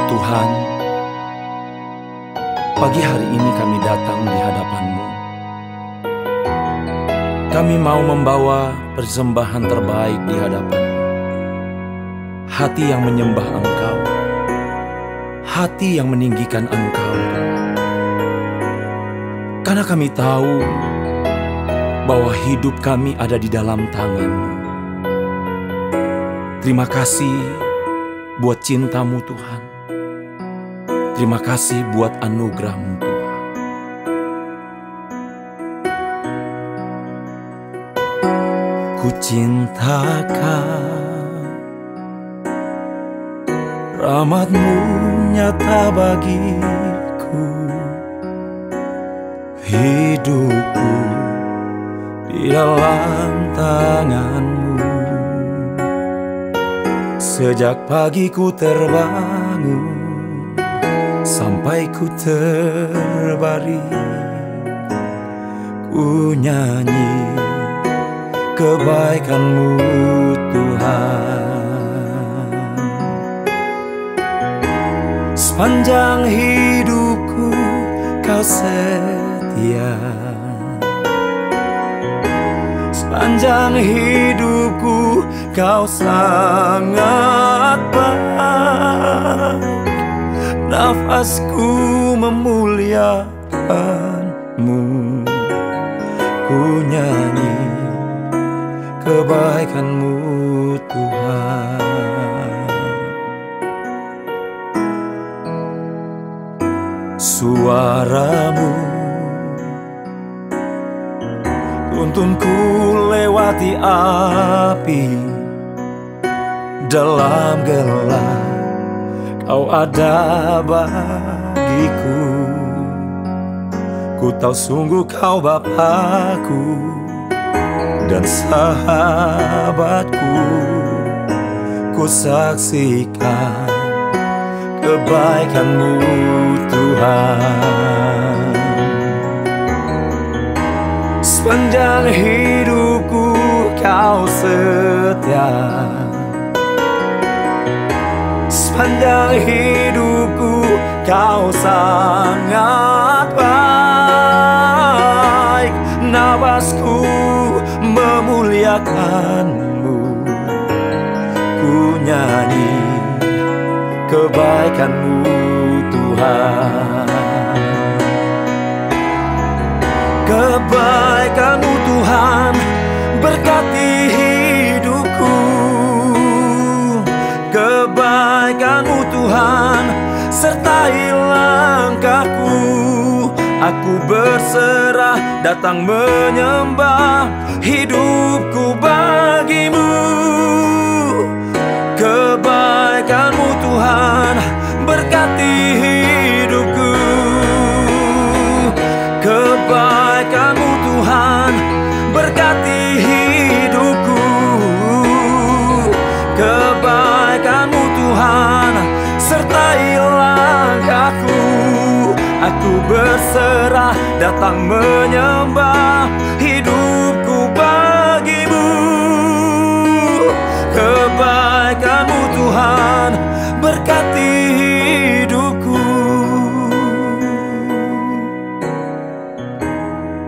Tuhan, pagi hari ini kami datang di hadapan-Mu. Kami mau membawa persembahan terbaik di hadapan-Mu. Hati yang menyembah Engkau, hati yang meninggikan Engkau. Karena kami tahu bahwa hidup kami ada di dalam tangan-Mu. Terima kasih buat cinta-Mu Tuhan. Terima kasih buat anugerah-Mu Tuhan. Ku cintakan rahmat-Mu nyata bagiku. Hidupku di dalam tangan-Mu. Sejak pagi ku terbangun sampai ku terbaring, ku nyanyi kebaikan-Mu Tuhan. Sepanjang hidupku Kau setia, sepanjang hidupku Kau sangat baik. Nafasku memuliakan-Mu, ku nyanyi kebaikan-Mu Tuhan. Suara-Mu tuntunku lewati api, dalam gelap Kau ada bagiku. Ku tahu sungguh Kau Bapakku dan sahabatku. Ku saksikan kebaikan-Mu Tuhan. Sepanjang hidupku Kau setia, sepanjang hidupku Kau sangat baik. Nafasku memuliakan-Mu, ku nyanyi kebaikan-Mu Tuhan. Kebaikan-Mu Tuhan berkati hidupku. Kebaikan-Mu Tuhan sertai langkahku. Aku berserah datang menyembah, hidupku bagi-Mu. Kebaikan-Mu Tuhan berkati hidupku. Kebaikan-Mu Tuhan berkati hidupku. Kebaikan-Mu Tuhan sertai langkahku. Aku berserah datang menyembah, hidupku bagi-Mu. Kebaikan-Mu Tuhan berkati hidupku.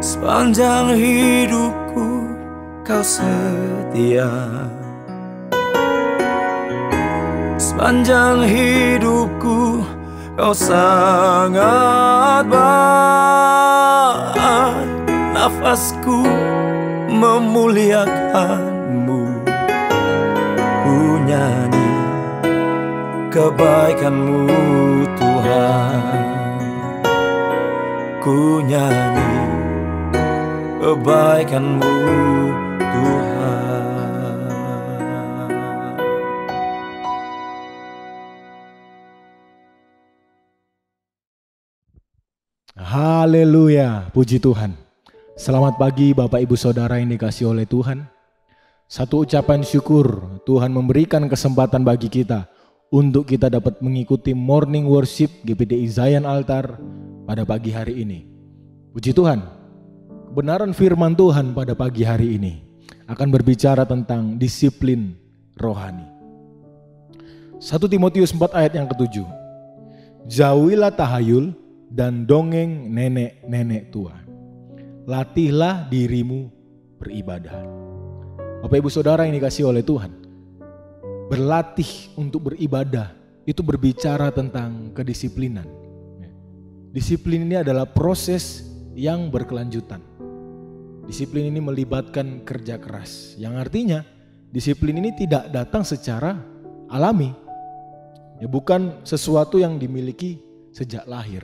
Sepanjang hidupku Kau setia, sepanjang hidupku Kau sangat baik. Nafasku memuliakan-Mu, ku nyanyi kebaikan-Mu Tuhan. Ku nyanyi kebaikan-Mu Tuhan. Haleluya, puji Tuhan. Selamat pagi Bapak Ibu Saudara yang dikasihi oleh Tuhan. Satu ucapan syukur, Tuhan memberikan kesempatan bagi kita untuk kita dapat mengikuti morning worship GPDI Zion Altar pada pagi hari ini. Puji Tuhan, kebenaran firman Tuhan pada pagi hari ini akan berbicara tentang disiplin rohani. 1 Timotius 4 ayat yang ke-7. Jauhilah tahayul dan dongeng nenek-nenek tua. Latihlah dirimu beribadah. Bapak Ibu Saudara yang dikasihi oleh Tuhan, berlatih untuk beribadah itu berbicara tentang kedisiplinan. Disiplin ini adalah proses yang berkelanjutan. Disiplin ini melibatkan kerja keras, yang artinya disiplin ini tidak datang secara alami. Ya, bukan sesuatu yang dimiliki sejak lahir.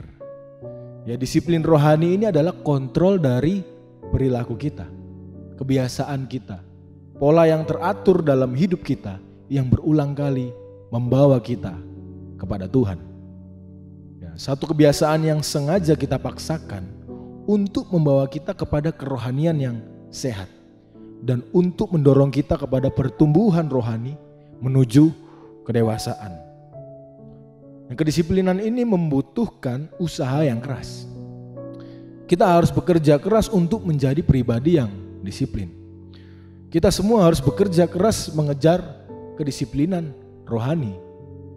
Ya, disiplin rohani ini adalah kontrol dari perilaku kita, kebiasaan kita, pola yang teratur dalam hidup kita yang berulang kali membawa kita kepada Tuhan. Ya, satu kebiasaan yang sengaja kita paksakan untuk membawa kita kepada kerohanian yang sehat dan untuk mendorong kita kepada pertumbuhan rohani menuju kedewasaan. Kedisiplinan ini membutuhkan usaha yang keras. Kita harus bekerja keras untuk menjadi pribadi yang disiplin. Kita semua harus bekerja keras mengejar kedisiplinan rohani.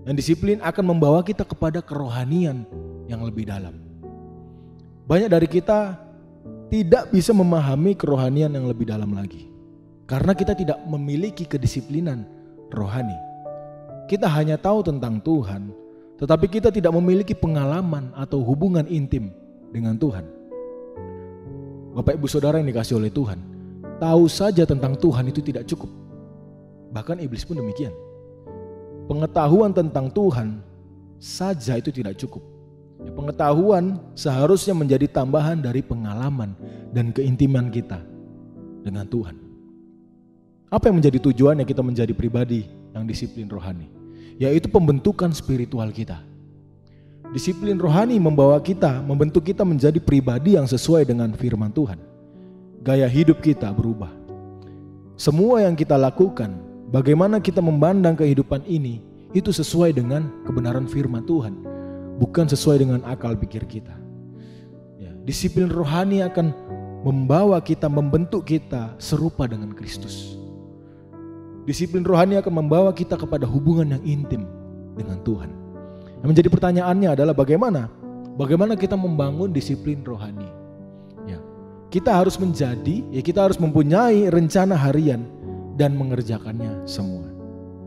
Dan disiplin akan membawa kita kepada kerohanian yang lebih dalam. Banyak dari kita tidak bisa memahami kerohanian yang lebih dalam lagi, karena kita tidak memiliki kedisiplinan rohani. Kita hanya tahu tentang Tuhan, tetapi kita tidak memiliki pengalaman atau hubungan intim dengan Tuhan. Bapak Ibu Saudara yang dikasihi oleh Tuhan, tahu saja tentang Tuhan itu tidak cukup. Bahkan iblis pun demikian. Pengetahuan tentang Tuhan saja itu tidak cukup. Ya, pengetahuan seharusnya menjadi tambahan dari pengalaman dan keintiman kita dengan Tuhan. Apa yang menjadi tujuannya kita menjadi pribadi yang disiplin rohani? Yaitu pembentukan spiritual kita. Disiplin rohani membentuk kita menjadi pribadi yang sesuai dengan firman Tuhan. Gaya hidup kita berubah. Semua yang kita lakukan, bagaimana kita memandang kehidupan ini, itu sesuai dengan kebenaran firman Tuhan, bukan sesuai dengan akal pikir kita. Ya, disiplin rohani akan membentuk kita serupa dengan Kristus. Disiplin rohani akan membawa kita kepada hubungan yang intim dengan Tuhan. Yang menjadi pertanyaannya adalah bagaimana kita membangun disiplin rohani. Ya, kita harus mempunyai rencana harian dan mengerjakannya semua.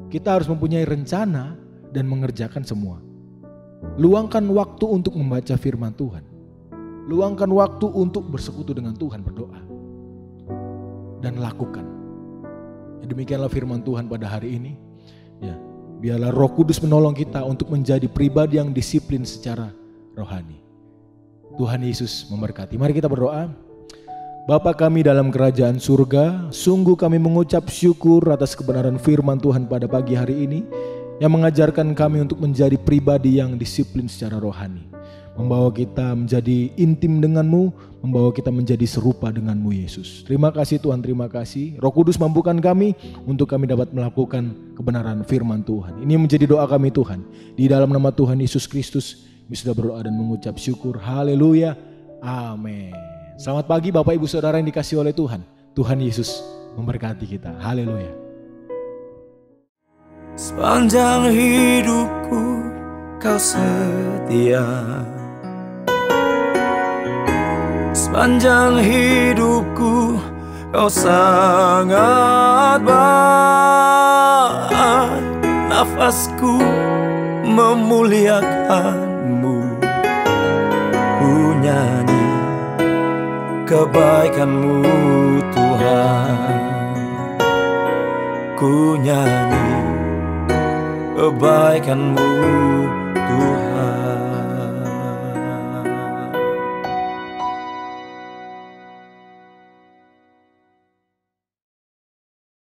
Kita harus mempunyai rencana dan mengerjakan semua. Luangkan waktu untuk membaca firman Tuhan. Luangkan waktu untuk bersekutu dengan Tuhan, berdoa. Dan lakukan. Ya, demikianlah firman Tuhan pada hari ini. Ya, biarlah Roh Kudus menolong kita untuk menjadi pribadi yang disiplin secara rohani. Tuhan Yesus memberkati. Mari kita berdoa. Bapa kami dalam kerajaan surga, sungguh kami mengucap syukur atas kebenaran firman Tuhan pada pagi hari ini yang mengajarkan kami untuk menjadi pribadi yang disiplin secara rohani. Membawa kita menjadi intim denganmu, membawa kita menjadi serupa denganmu Yesus. Terima kasih Tuhan, terima kasih. Roh Kudus mampukan kami untuk kami dapat melakukan kebenaran firman Tuhan. Ini menjadi doa kami Tuhan. Di dalam nama Tuhan Yesus Kristus, kami sudah berdoa dan mengucap syukur. Haleluya, amin. Selamat pagi Bapak Ibu Saudara yang dikasihi oleh Tuhan. Tuhan Yesus memberkati kita. Haleluya. Sepanjang hidupku kau setia, sepanjang hidupku kau sangat baik. Nafasku memuliakanmu, ku nyanyi kebaikanmu Tuhan. Ku nyanyi kebaikanmu Tuhan.